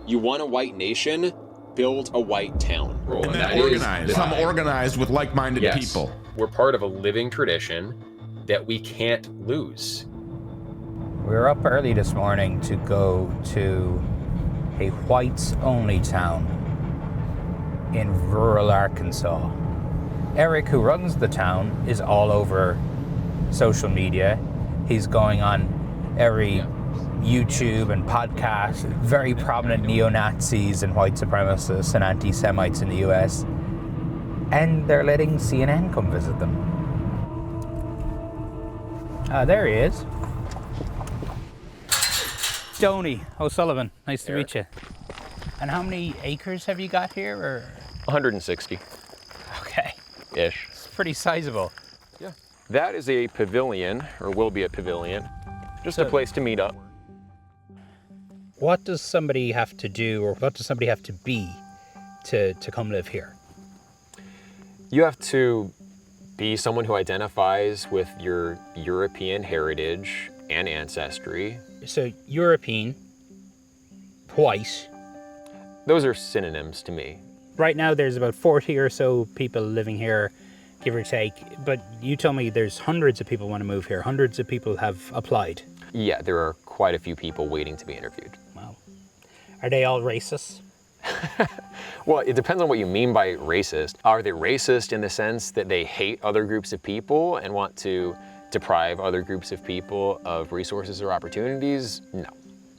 You want a white nation? Build a white town. And then organize. Come organized with like-minded people. We're part of a living tradition that we can't lose. We were up early this morning to go to a whites-only town in rural Arkansas. Eric, who runs the town, is all over social media. He's going on every YouTube and podcast. Very prominent neo-Nazis and white supremacists and anti-Semites in the US. And they're letting CNN come visit them. There he is. Stoney O'Sullivan, nice to meet you. And how many acres have you got here? Or 160. Okay. Ish. It's pretty sizable. Yeah. That is a pavilion, or will be a pavilion. Just a place to meet up. What does somebody have to do, or what does somebody have to be to come live here? You have to be someone who identifies with your European heritage and ancestry. So European, white. Those are synonyms to me. Right now there's about 40 or so people living here, give or take. But you told me there's hundreds of people want to move here. Hundreds of people have applied. Yeah, there are quite a few people waiting to be interviewed. Wow. Are they all racist? Well, it depends on what you mean by racist. Are they racist in the sense that they hate other groups of people and want to deprive other groups of people of resources or opportunities? No.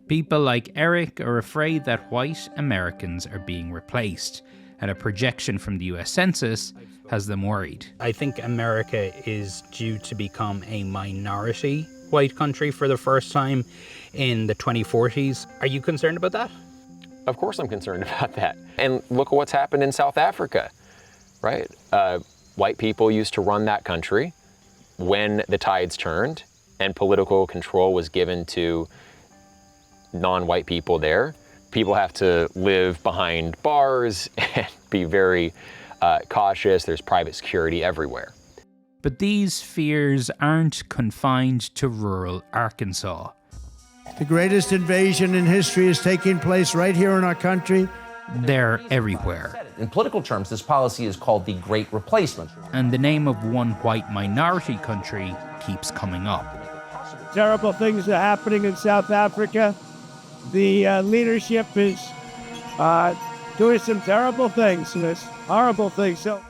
People like Eric are afraid that white Americans are being replaced, and a projection from the US Census has them worried. I think America is due to become a minority white country for the first time in the 2040s. Are you concerned about that? Of course I'm concerned about that. And look at what's happened in South Africa, right? White people used to run that country. When the tides turned and political control was given to non-white people there, people have to live behind bars and be very cautious. There's private security everywhere. But these fears aren't confined to rural Arkansas. The greatest invasion in history is taking place right here in our country. They're everywhere. In political terms, this policy is called the Great Replacement. And the name of one white minority country keeps coming up. Terrible things are happening in South Africa. The leadership is doing some terrible things, horrible things. So,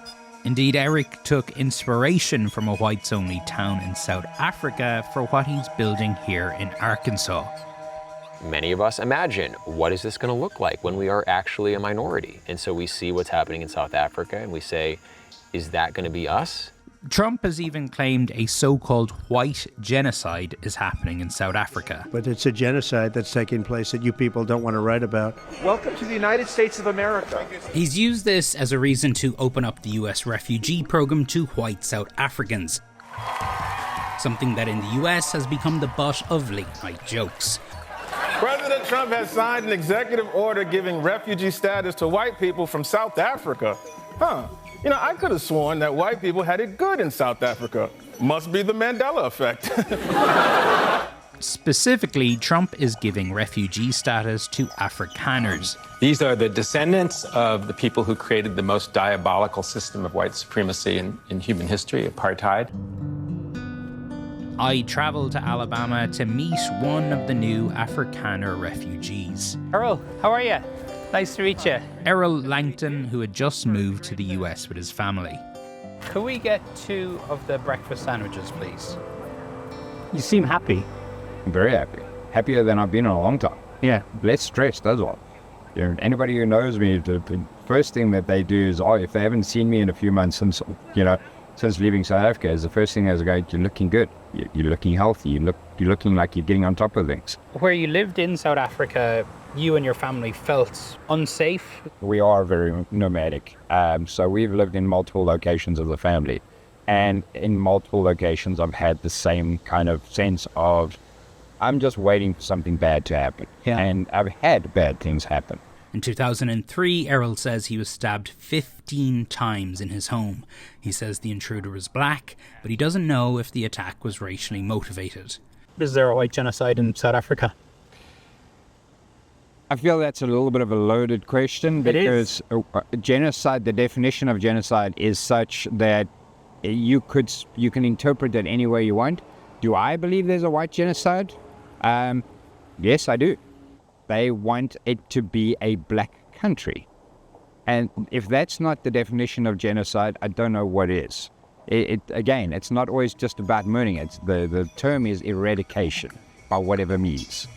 indeed, Eric took inspiration from a whites-only town in South Africa for what he's building here in Arkansas. Many of us imagine, what is this going to look like when we are actually a minority? And so we see what's happening in South Africa and we say, is that going to be us? Trump has even claimed a so-called white genocide is happening in South Africa. but it's a genocide that's taking place that you people don't want to write about. Welcome to the United States of America. He's used this as a reason to open up the US refugee program to white South Africans. Something that in the US has become the butt of late-night jokes. President Trump has signed an executive order giving refugee status to white people from South Africa. You know, I could have sworn that white people had it good in South Africa. Must be the Mandela effect. Specifically, Trump is giving refugee status to Afrikaners. These are the descendants of the people who created the most diabolical system of white supremacy in human history, apartheid. I travelled to Alabama to meet one of the new Afrikaner refugees. Earl, how are you? Nice to meet you. Errol Langton, who had just moved to the US with his family. Could we get 2 of the breakfast sandwiches, please? You seem happy. I'm very happy. Happier than I've been in a long time. Yeah. Less stressed as well. You know, anybody who knows me, the first thing that they do is, if they haven't seen me in a few months since leaving South Africa, is the first thing is go, you're looking good. You're looking healthy. You're looking like you're getting on top of things. Where you lived in South Africa, you and your family felt unsafe? We are very nomadic. So we've lived in multiple locations as a family. And in multiple locations, I've had the same kind of sense of, I'm just waiting for something bad to happen. Yeah. And I've had bad things happen. In 2003, Errol says he was stabbed 15 times in his home. He says the intruder was black, but he doesn't know if the attack was racially motivated. Is there a white genocide in South Africa? I feel that's a little bit of a loaded question because genocide, the definition of genocide is such that you can interpret it any way you want. Do I believe there's a white genocide? Yes, I do. They want it to be a black country. And if that's not the definition of genocide, I don't know what is. Again, it's not always just about murdering. The term is eradication, by whatever means.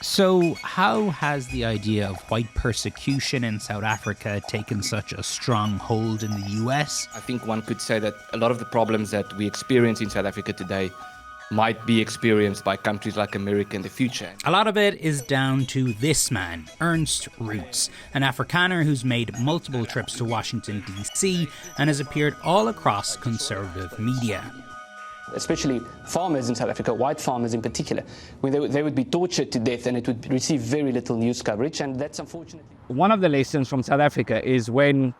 So how has the idea of white persecution in South Africa taken such a strong hold in the US? I think one could say that a lot of the problems that we experience in South Africa today might be experienced by countries like America in the future. A lot of it is down to this man, Ernst Roots, an Afrikaner who's made multiple trips to Washington, D.C. and has appeared all across conservative media. Especially farmers in South Africa, white farmers in particular, when they would be tortured to death and it would receive very little news coverage, and that's unfortunately... One of the lessons from South Africa is when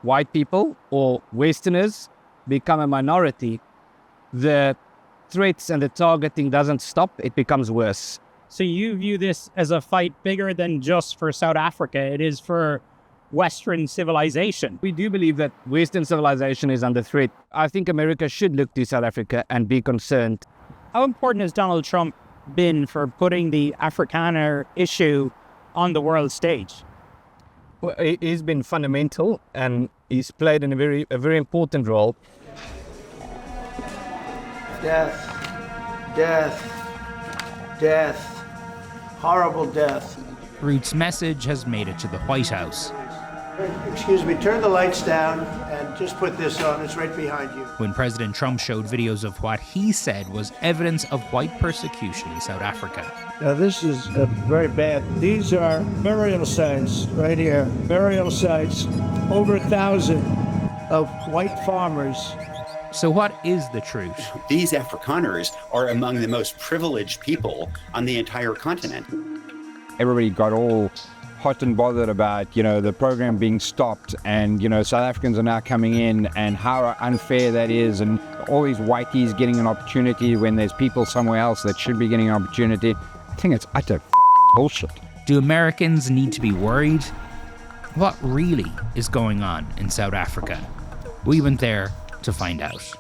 white people or Westerners become a minority, the threats and the targeting doesn't stop, it becomes worse. So you view this as a fight bigger than just for South Africa, it is for Western civilization. We do believe that Western civilization is under threat. I think America should look to South Africa and be concerned. How important has Donald Trump been for putting the Afrikaner issue on the world stage? Well, he's been fundamental and he's played a very important role. Death, death, death, horrible death. Roots' message has made it to the White House. Excuse me, turn the lights down and just put this on, it's right behind you. When President Trump showed videos of what he said was evidence of white persecution in South Africa. Now this is very bad. These are burial sites right here. Burial sites, over 1,000 of white farmers. So what is the truth? These Afrikaners are among the most privileged people on the entire continent. Everybody got all hot and bothered about, the program being stopped and, South Africans are now coming in and how unfair that is and all these whiteys getting an opportunity when there's people somewhere else that should be getting an opportunity. I think it's utter bullshit. Do Americans need to be worried? What really is going on in South Africa? We went there to find out.